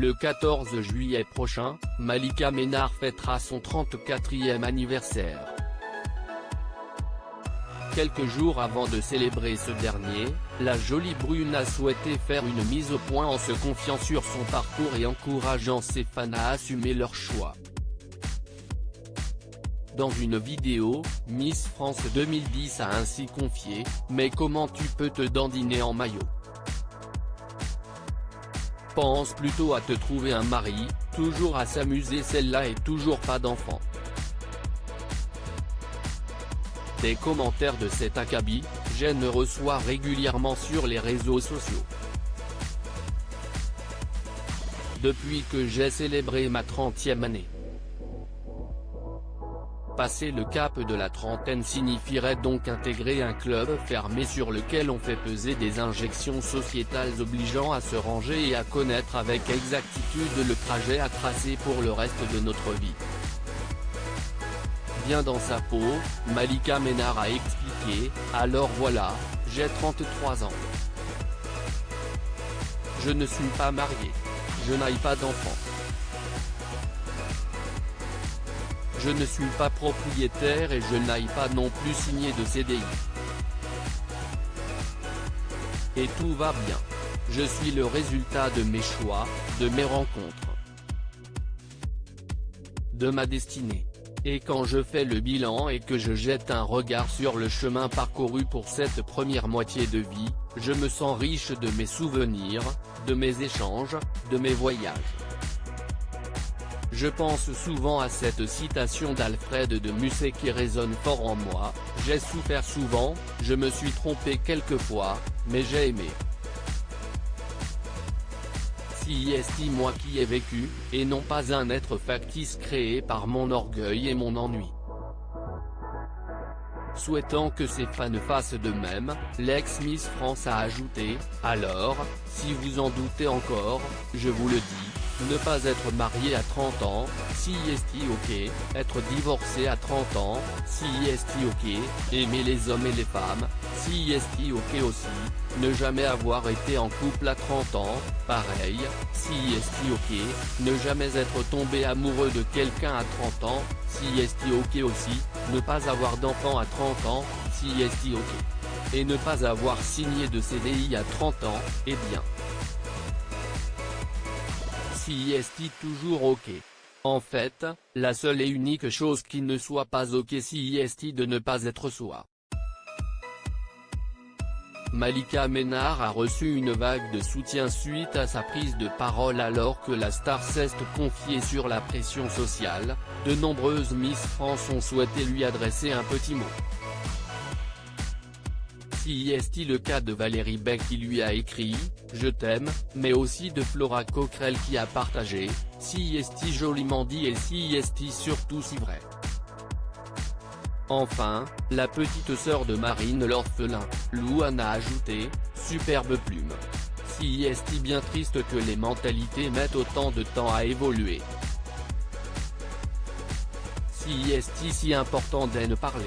Le 14 juillet prochain, Malika Ménard fêtera son 34e anniversaire. Quelques jours avant de célébrer ce dernier, la jolie brune a souhaité faire une mise au point en se confiant sur son parcours et encourageant ses fans à assumer leur choix. Dans une vidéo, Miss France 2010 a ainsi confié « Mais comment tu peux te dandiner en maillot ? Pense plutôt à te trouver un mari, toujours à s'amuser, celle-là et toujours pas d'enfant ». Des commentaires de cet acabit, je reçois régulièrement sur les réseaux sociaux. Depuis que j'ai célébré ma 30e année. Passer le cap de la trentaine signifierait donc intégrer un club fermé sur lequel on fait peser des injonctions sociétales obligeant à se ranger et à connaître avec exactitude le trajet à tracer pour le reste de notre vie. Bien dans sa peau, Malika Ménard a expliqué « Alors voilà, j'ai 33 ans. Je ne suis pas mariée. Je n'ai pas d'enfant. Je ne suis pas propriétaire et je n'ai pas non plus signé de CDI. Et tout va bien. Je suis le résultat de mes choix, de mes rencontres. De ma destinée. Et quand je fais le bilan et que je jette un regard sur le chemin parcouru pour cette première moitié de vie, je me sens riche de mes souvenirs, de mes échanges, de mes voyages. Je pense souvent à cette citation d'Alfred de Musset qui résonne fort en moi, « J'ai souffert souvent, je me suis trompé quelquefois, mais j'ai aimé. » Si est moi qui ai vécu, et non pas un être factice créé par mon orgueil et mon ennui. Souhaitant que ses fans fassent de même, l'ex-Miss France a ajouté « Alors, si vous en doutez encore, je vous le dis, ne pas être marié à 30 ans, si est ok, être divorcé à 30 ans, si est ok, aimer les hommes et les femmes, si est ok aussi, ne jamais avoir été en couple à 30 ans, pareil, si est ok, ne jamais être tombé amoureux de quelqu'un à 30 ans, si est ok aussi, ne pas avoir d'enfant à 30 ans, si est ok. Et ne pas avoir signé de CDI à 30 ans, eh bien. Si est toujours ok. En fait, la seule et unique chose qui ne soit pas ok si est de ne pas être soi. Malika Ménard a reçu une vague de soutien suite à sa prise de parole alors que la star s'est confiée sur la pression sociale. De nombreuses Miss France ont souhaité lui adresser un petit mot. Si est le cas de Valérie Beck qui lui a écrit « Je t'aime », mais aussi de Flora Coquerel qui a partagé « Si est joliment dit et si est surtout si vrai ». Enfin, la petite sœur de Marine l'orphelin, Louane a ajouté « Superbe plume. Si est bien triste que les mentalités mettent autant de temps à évoluer. Si est si important d'en parler.